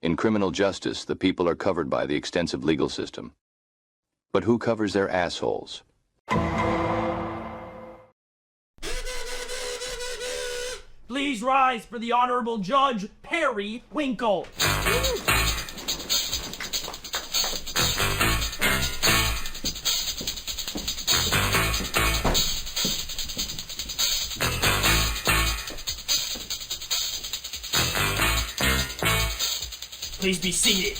In criminal justice, the people are covered by the extensive legal system. But who covers their assholes? Please rise for the Honorable Judge Perry Winkle. Please be seated.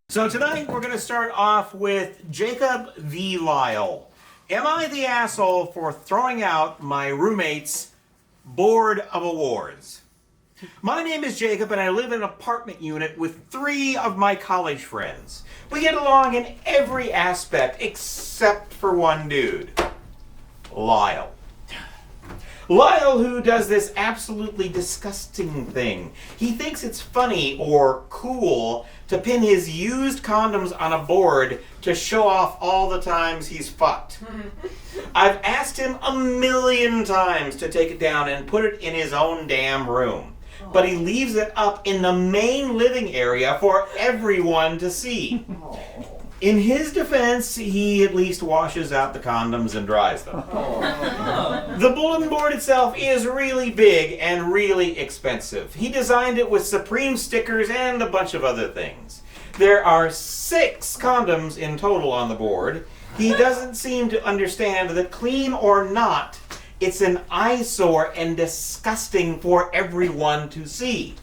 So tonight we're going to start off with Jacob v. Lyle. Am I the asshole for throwing out my roommate's board of awards? My name is Jacob and I live in an apartment unit with 3 of my college friends. We get along in every aspect except for one dude, Lyle. Lyle, who does this absolutely disgusting thing. He thinks it's funny or cool to pin his used condoms on a board to show off all the times he's fucked. I've asked him a million times to take it down and put it in his own damn room, but he leaves it up in the main living area for everyone to see. In his defense, he at least washes out the condoms and dries them. The bulletin board itself is really big and really expensive. He designed it with Supreme stickers and a bunch of other things. There are 6 condoms in total on the board. He doesn't seem to understand that clean or not, it's an eyesore and disgusting for everyone to see.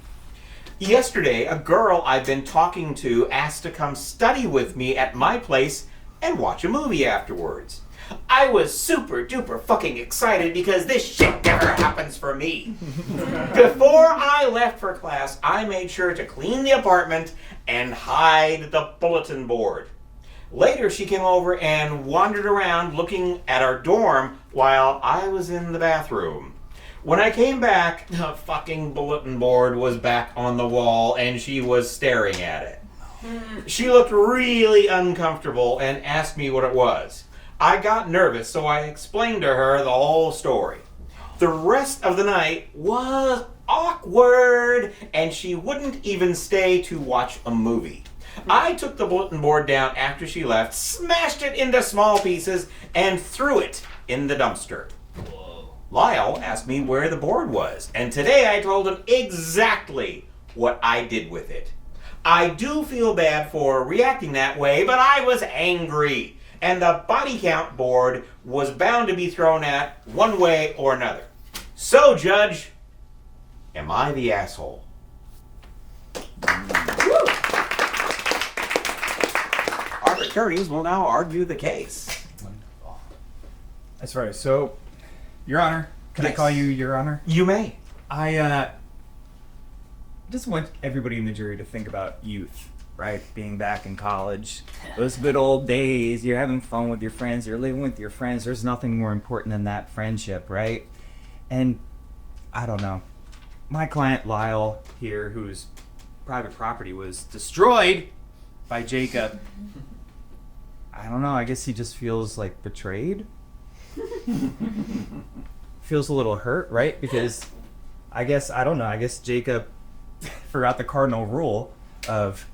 Yesterday, a girl I've been talking to asked to come study with me at my place and watch a movie afterwards. I was super duper fucking excited because this shit never happens for me. Before I left for class, I made sure to clean the apartment and hide the bulletin board. Later, she came over and wandered around looking at our dorm while I was in the bathroom. When I came back, the fucking bulletin board was back on the wall and she was staring at it. She looked really uncomfortable and asked me what it was. I got nervous, so I explained to her the whole story. The rest of the night was awkward and she wouldn't even stay to watch a movie. I took the bulletin board down after she left, smashed it into small pieces, and threw it in the dumpster. Lyle asked me where the board was, and today I told him exactly what I did with it. I do feel bad for reacting that way, but I was angry, and the body count board was bound to be thrown at one way or another. So, Judge, am I the asshole? Our attorneys will now argue the case. That's right. So, Your Honor, can I call you Your Honor? You may. I just want everybody in the jury to think about youth, right? Being back in college, those good old days. You're having fun with your friends. You're living with your friends. There's nothing more important than that friendship, right? And I don't know. My client Lyle here, whose private property was destroyed by Jacob. I don't know. I guess he just feels like betrayed. Feels a little hurt, right? Because I guess Jacob forgot the cardinal rule of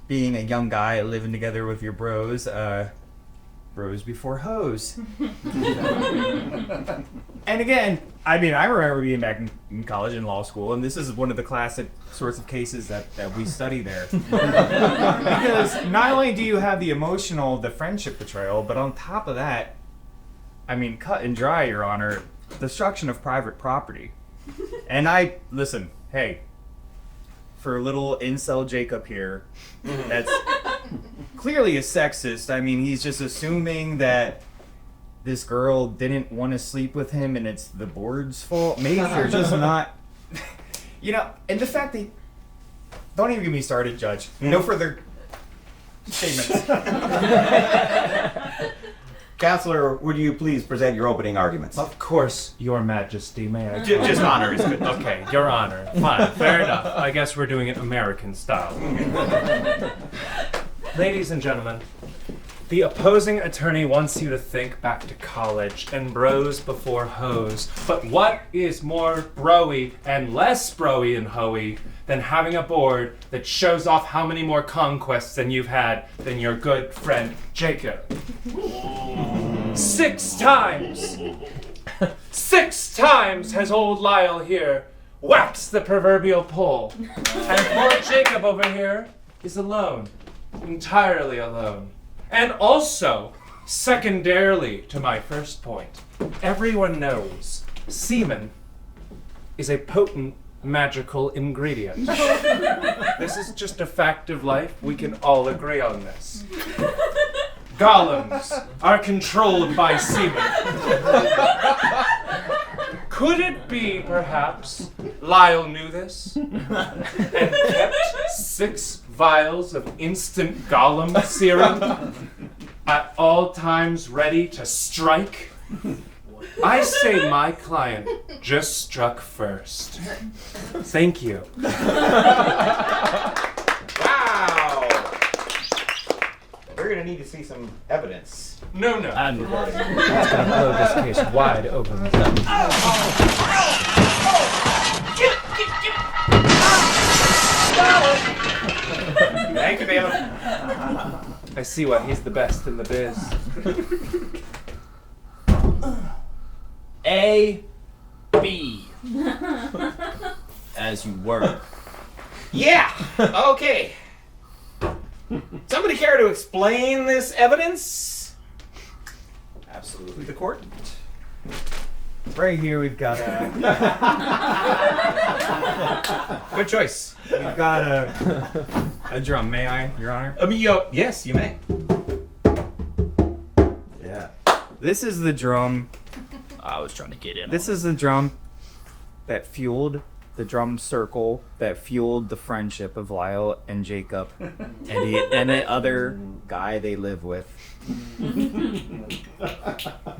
being a young guy living together with your bros, bros before hoes. And again, I mean, I remember being back in college and law school, and this is one of the classic sorts of cases that we study there. Because not only do you have the emotional, the friendship betrayal, but on top of that, I mean, cut and dry, Your Honor, destruction of private property. And listen, hey, for little incel Jacob here, that's clearly a sexist. I mean, he's just assuming that this girl didn't want to sleep with him and it's the board's fault. Maybe they're just not, and the fact that, don't even get me started, Judge. No further statements. Counselor, would you please present your opening arguments? Of course, Your Majesty, may I? Just honor is good. Okay, Your Honor. Fine, fair enough. I guess we're doing it American style. Ladies and gentlemen, the opposing attorney wants you to think back to college and bros before hoes. But what is more broy and less broy and hoey than having a board that shows off how many more conquests than you've had than your good friend Jacob. 6 times! 6 times has old Lyle here waxed the proverbial pole. And poor Jacob over here is alone. Entirely alone. And also, secondarily to my first point, everyone knows semen is a potent magical ingredient. This is just a fact of life. We can all agree on this. Golems are controlled by semen. Could it be, perhaps, Lyle knew this and kept 6 vials of instant golem serum at all times ready to strike? I say my client just struck first. Thank you. Wow! We're gonna need to see some evidence. No. I'm Let's gonna blow this case wide open. Thank you, Bailiff. I see why he's the best in the biz. A, B. As you were. Yeah! Okay. Somebody care to explain this evidence? Absolutely. The court? Right here we've got Good choice. a drum. May I, Your Honor? Yes, you may. Yeah. This is the drum. I was trying to get in. This is the drum that fueled the drum circle that fueled the friendship of Lyle and Jacob and the other guy they live with.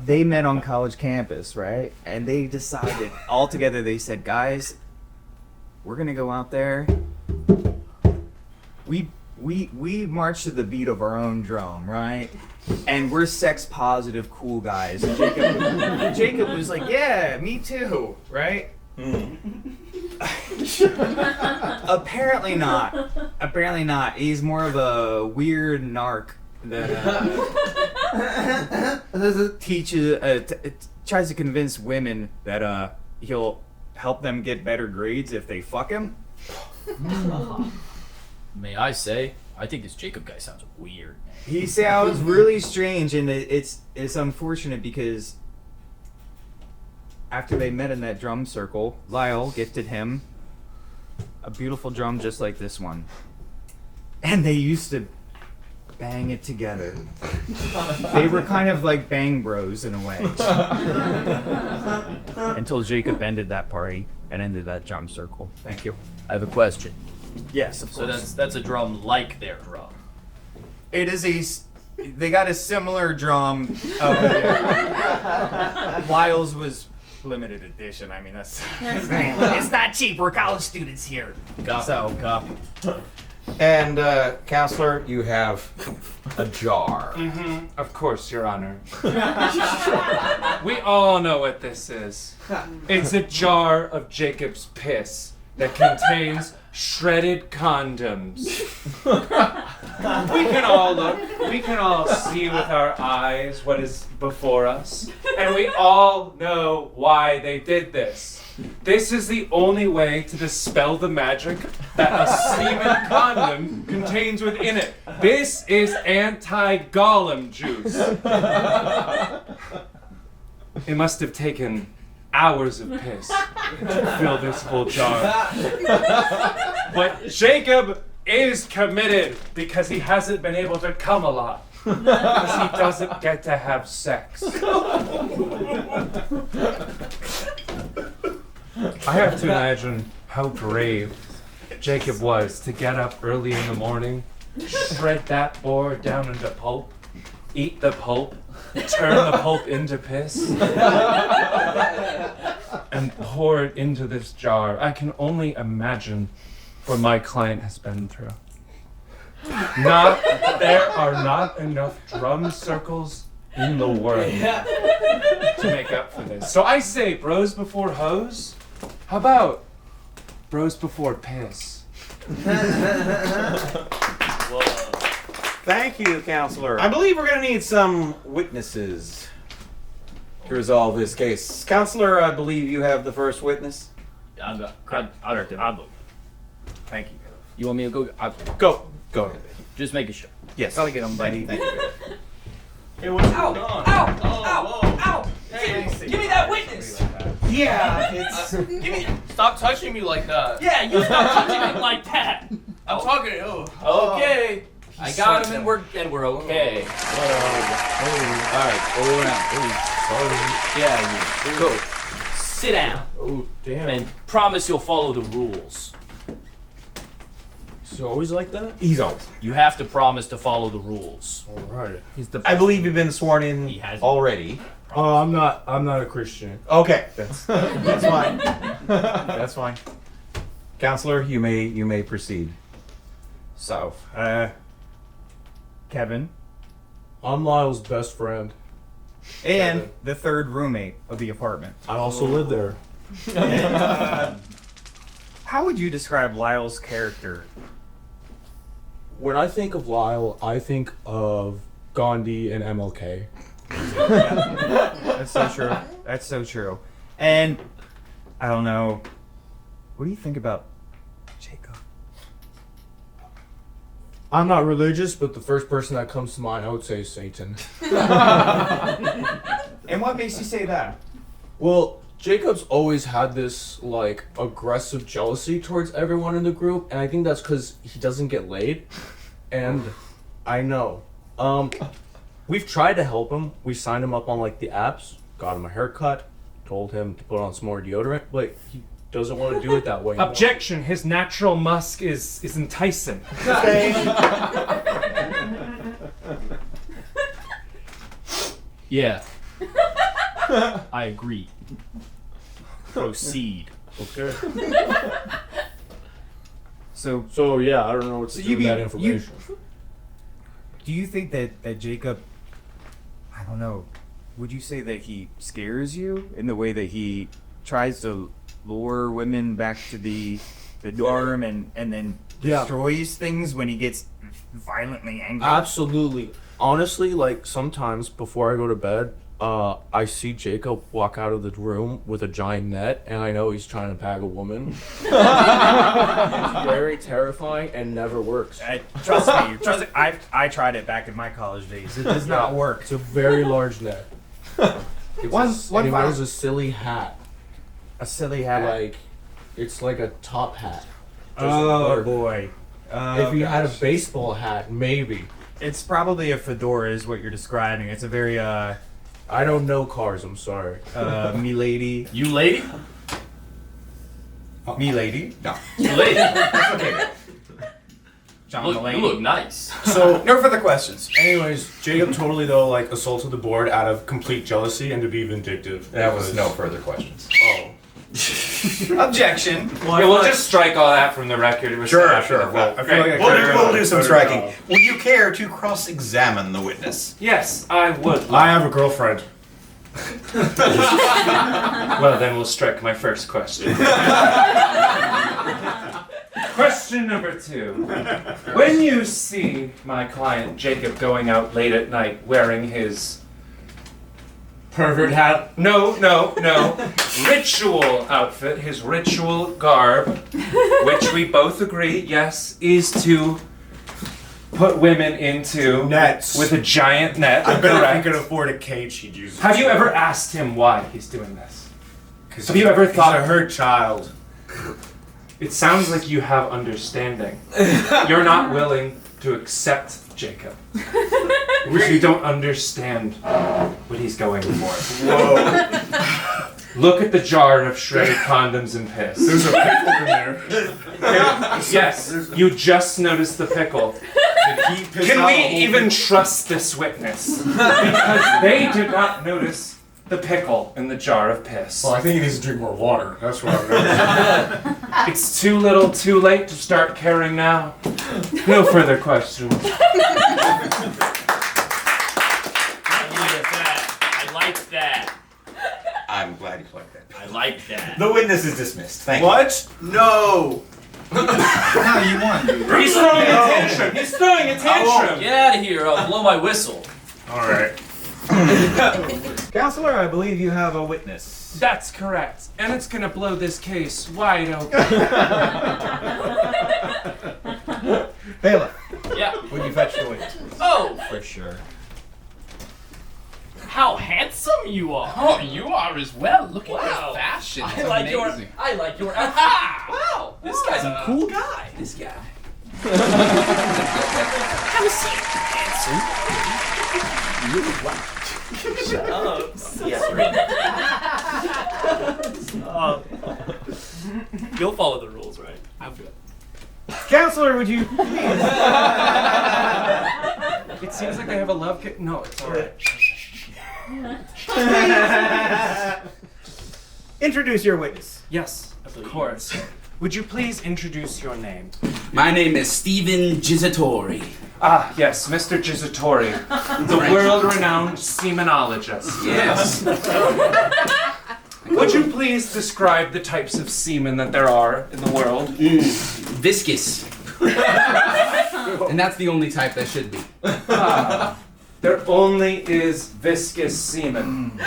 They met on college campus, right? And they decided all together, they said, guys, we're gonna go out there. We march to the beat of our own drum, right? And we're sex positive cool guys. And Jacob was like, yeah, me too, right? Apparently not. Apparently not. He's more of a weird narc that tries to convince women that he'll help them get better grades if they fuck him. May I say, I think this Jacob guy sounds weird. He sounds really strange, and it's unfortunate because after they met in that drum circle, Lyle gifted him a beautiful drum just like this one. And they used to bang it together. They were kind of like bang bros in a way. Until Jacob ended that party and ended that drum circle. Thank you. I have a question. Yes, of So that's a drum like their drum. It is they got a similar drum. Lyle's was limited edition. I mean, that's it's not cheap. We're college students here. Copy. And, Counselor, you have a jar. Of course, Your Honor. We all know what this is. It's a jar of Jacob's piss that contains shredded condoms. We can all look. We can all see with our eyes what is before us. And we all know why they did this. This is the only way to dispel the magic that a semen condom contains within it. This is anti-golem juice. It must have taken hours of piss to fill this whole jar. But Jacob is committed because he hasn't been able to come a lot. Because he doesn't get to have sex. I have to imagine how brave Jacob was to get up early in the morning, shred that board down into pulp, eat the pulp, turn the pulp into piss, and pour it into this jar. I can only imagine what my client has been through. There are not enough drum circles in the world to make up for this. So I say bros before hoes. How about bros before piss? Thank you, counselor. I believe we're going to need some witnesses to resolve this case. Counselor, I believe you have the first witness. I'll go. Thank you. You want me to go? Go ahead. Just making sure. Yes. Gotta get him, buddy. Thank you. Ow! Ow! Ow! Ow! Give me that witness! Yeah, it's... Stop touching me like that. Yeah, you stop touching it like that! I'm talking to you. Okay. I got him, and we're okay. All right, go around. Yeah, go. Sit down. Oh, damn. And promise you'll follow the rules. Is it always like that? He's always... You have to promise to follow the rules. Alright. I believe you've been sworn in He hasn't. already. Oh, I'm not a Christian. Okay, that's fine. That's fine. Counselor, you may proceed. So, Kevin, I'm Lyle's best friend. and the third roommate of the apartment. I also live there. How would you describe Lyle's character? When I think of Lyle, I think of Gandhi and MLK. That's so true. That's so true. And I don't know. What do you think about Jacob? I'm not religious, but the first person that comes to mind, I would say is Satan. And what makes you say that? Well, Jacob's always had this, like, aggressive jealousy towards everyone in the group, and I think that's because he doesn't get laid. And I know. We've tried to help him. We signed him up on, like, the apps, got him a haircut, told him to put on some more deodorant, but he doesn't want to do it that way anymore. Objection! His natural musk is enticing. Yeah. I agree. Proceed. Okay. So, So, yeah, I don't know what to So do you with that mean- information. do you think that Jacob, I don't know, would you say that he scares you in the way that he tries to lure women back to the dorm and then Yeah. destroys things when he gets violently angry? Absolutely. Honestly, like, sometimes before I go to bed, I see Jacob walk out of the room with a giant net, and I know he's trying to bag a woman. It's very terrifying and never works. Trust me. I tried it back in my college days. It does not work. It's a very large net. It's One and he final- wears a silly hat. A silly hat. Like, it's like a top hat. Oh boy. If you had a baseball hat, maybe. It's probably a fedora is what you're describing. It's a very I don't know cars, I'm sorry. me lady. You lady? Me lady? No. You lady. John You Mulaney. look nice. So, No further questions. anyways, Jacob totally though like assaulted the board out of complete jealousy and to be vindictive. That was no further questions. Oh. Objection. Yeah, we'll just strike all that from the record. It was Sure, said after sure. the vote. I feel like We'll do some striking. Would you care to cross-examine the witness? Yes, I would. I have a girlfriend. Well, then we'll strike my first question. Question number 2. When you see my client Jacob going out late at night wearing his pervert hat, no, ritual outfit, his ritual garb, which we both agree, yes, is to put women into Nets. with a giant net. I bet if he correct. could afford a cage, he'd use it. Have you ever asked him why he's doing this? Have you ever thought He's a hurt child. It sounds like you have understanding. You're not willing to accept Jacob. You don't understand what he's going for. Whoa. Look at the jar of shredded condoms and piss. There's a pickle in there. Yes, you just noticed the pickle. Did he piss Can out we a whole even trust this witness? Because they did not notice the pickle in the jar of piss. Well, I think he needs to drink more water. That's what I'm noticing. It's too little, too late to start caring now. No further questions. I like that. I'm glad you like that. I like that. The witness is dismissed. Thank you. What? No. No, you won, dude. He's throwing a tantrum. He's throwing a tantrum. Get out of here, I'll blow my whistle. All right. Counselor, I believe you have a witness. That's correct. And it's gonna blow this case wide open. Bailiff, Yeah. would you fetch the witness? Oh, For sure. how handsome you are. Oh, you are as well. Look at Wow. your fashion. It's I like amazing. your aha! Wow, this guy's a cool guy. This guy. Have a seat, handsome. Shut up. You'll follow the rules, right? I'm good. Counselor, would you? It seems like they have a love kit. No, it's alright. Introduce your witness. Yes, of course. Would you please introduce your name? My name is Stephen Gizzatori. Ah, yes, Mr. Gizzatori, the world-renowned semenologist. Yes. Would you please describe the types of semen that there are in the world? Viscous. And that's the only type that should be. There only is viscous semen.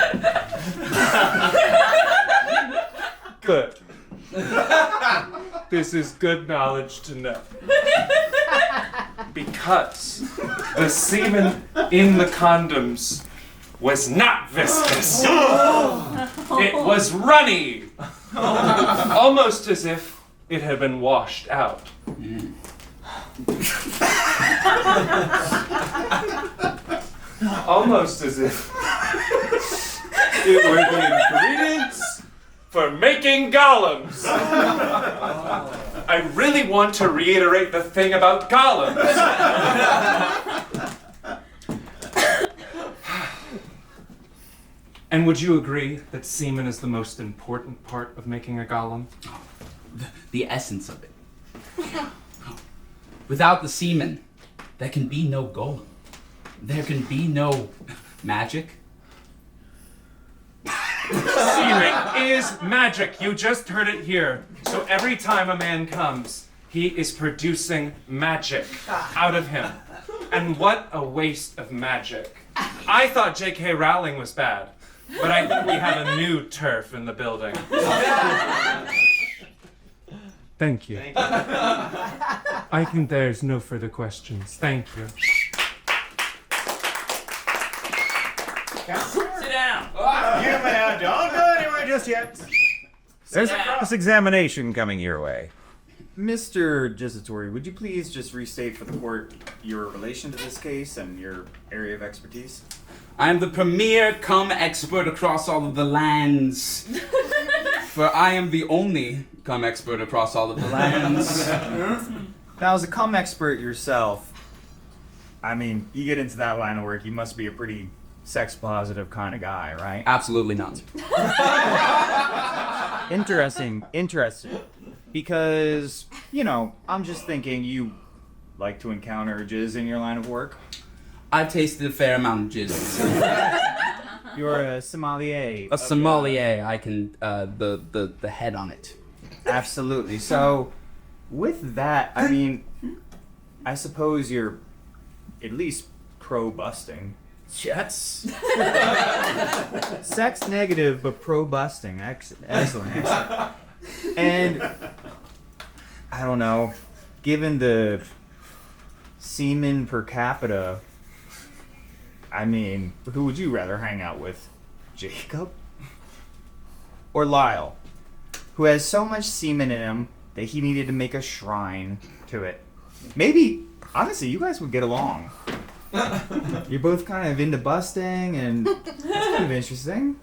Good. This is good knowledge to know. Because the semen in the condoms was not viscous. It was runny. Almost as if it had been washed out. Almost as if it were the ingredients for making golems. I really want to reiterate the thing about golems. And would you agree that semen is the most important part of making a golem? The essence of it. Without the semen, there can be no golem. There can be no magic. Semen is magic. You just heard it here. So every time a man comes, he is producing magic out of him. And what a waste of magic. I thought J.K. Rowling was bad, but I think we have a new turf in the building. Thank you. I think there's no further questions. Thank you. Sit down. Don't go anywhere just yet. There's a cross-examination coming your way. Mr. Gizzatori, would you please just restate for the court your relation to this case and your area of expertise? I'm the premier cum expert across all of the lands. For I am the only cum expert across all of the lands. Now, as a cum expert yourself, I mean, you get into that line of work, you must be a pretty sex-positive kind of guy, right? Absolutely not. Interesting. Because, you know, I'm just thinking you like to encounter jizz in your line of work. I've tasted a fair amount of jizz. You're a sommelier. A sommelier, I can, the head on it. Absolutely. So, with that, I mean, I suppose you're at least pro-busting. Yes. Sex negative, but pro-busting. Excellent. And, I don't know, given the semen per capita, I mean, who would you rather hang out with? Jacob? Or Lyle, who has so much semen in him that he needed to make a shrine to it? Maybe, honestly, you guys would get along. You're both kind of into busting, and it's kind of interesting.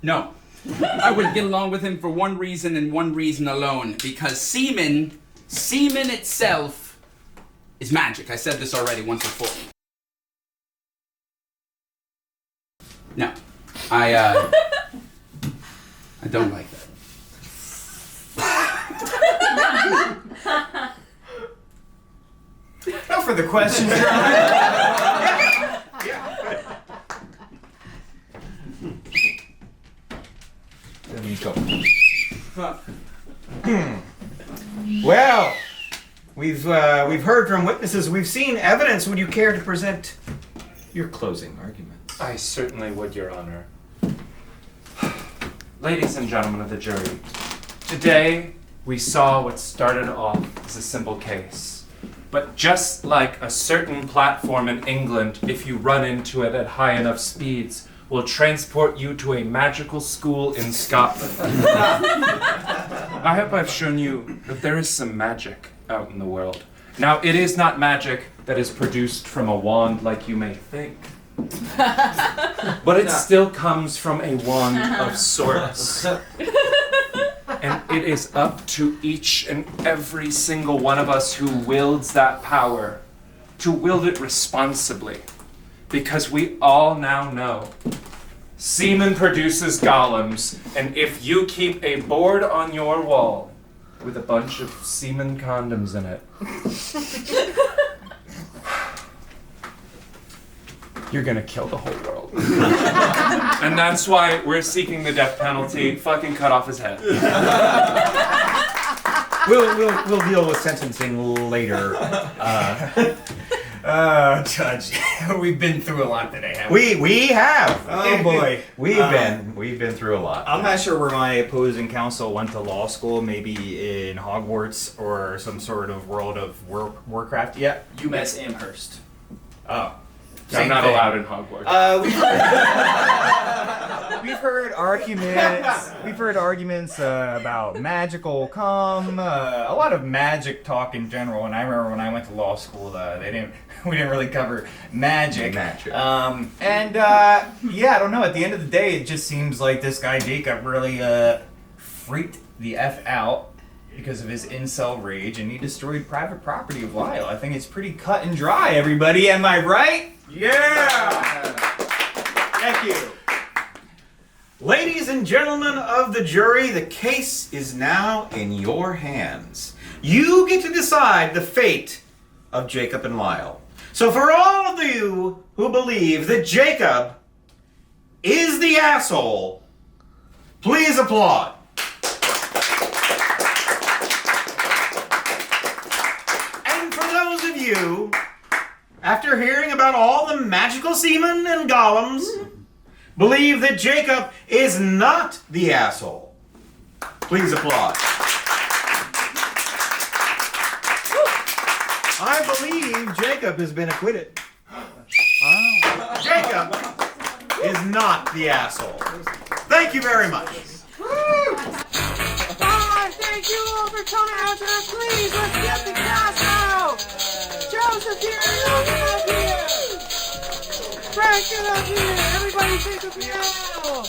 No. I wouldn't get along with him for one reason and one reason alone. Because semen itself is magic. I said this already once before. No. I don't like that. No further questions, Your Honor. go. Well, we've heard from witnesses. We've seen evidence. Would you care to present your closing arguments? I certainly would, Your Honor. Ladies and gentlemen of the jury, today we saw what started off as a simple case. But just like a certain platform in England, if you run into it at high enough speeds, will transport you to a magical school in Scotland. I hope I've shown you that there is some magic out in the world. Now, it is not magic that is produced from a wand like you may think. But it still comes from a wand of sorts. And it is up to each and every single one of us who wields that power to wield it responsibly. Because we all now know semen produces golems, and if you keep a board on your wall with a bunch of semen condoms in it, you're gonna kill the whole world. And that's why we're seeking the death penalty. Fucking cut off his head. We'll deal with sentencing later. Judge, we've been through a lot today, haven't we? We have. Oh boy. We've been through a lot. I'm not sure where my opposing counsel went to law school, maybe in Hogwarts or some sort of World of Warcraft. Yeah. UMass Amherst. Oh. I'm not allowed in Hogwarts. We've heard arguments. We've heard arguments about magical cum, a lot of magic talk in general. And I remember when I went to law school, we didn't really cover magic. Yeah, I don't know. At the end of the day, it just seems like this guy Jacob really freaked the f out because of his incel rage, and he destroyed private property of Lyle. I think it's pretty cut and dry. Everybody, am I right? Yeah! Thank you. Ladies and gentlemen of the jury, the case is now in your hands. You get to decide the fate of Jacob and Lyle. So for all of you who believe that Jacob is the asshole, please applaud. And for those of you, after hearing about all the magical semen and golems, believe that Jacob is not the asshole, please applaud. I believe Jacob has been acquitted. Jacob is not the asshole. Thank you very much. Thank you all for coming out to the please. Let's get the cast out. Joseph here, Logan up here. Frank, get up here. Everybody take a piano.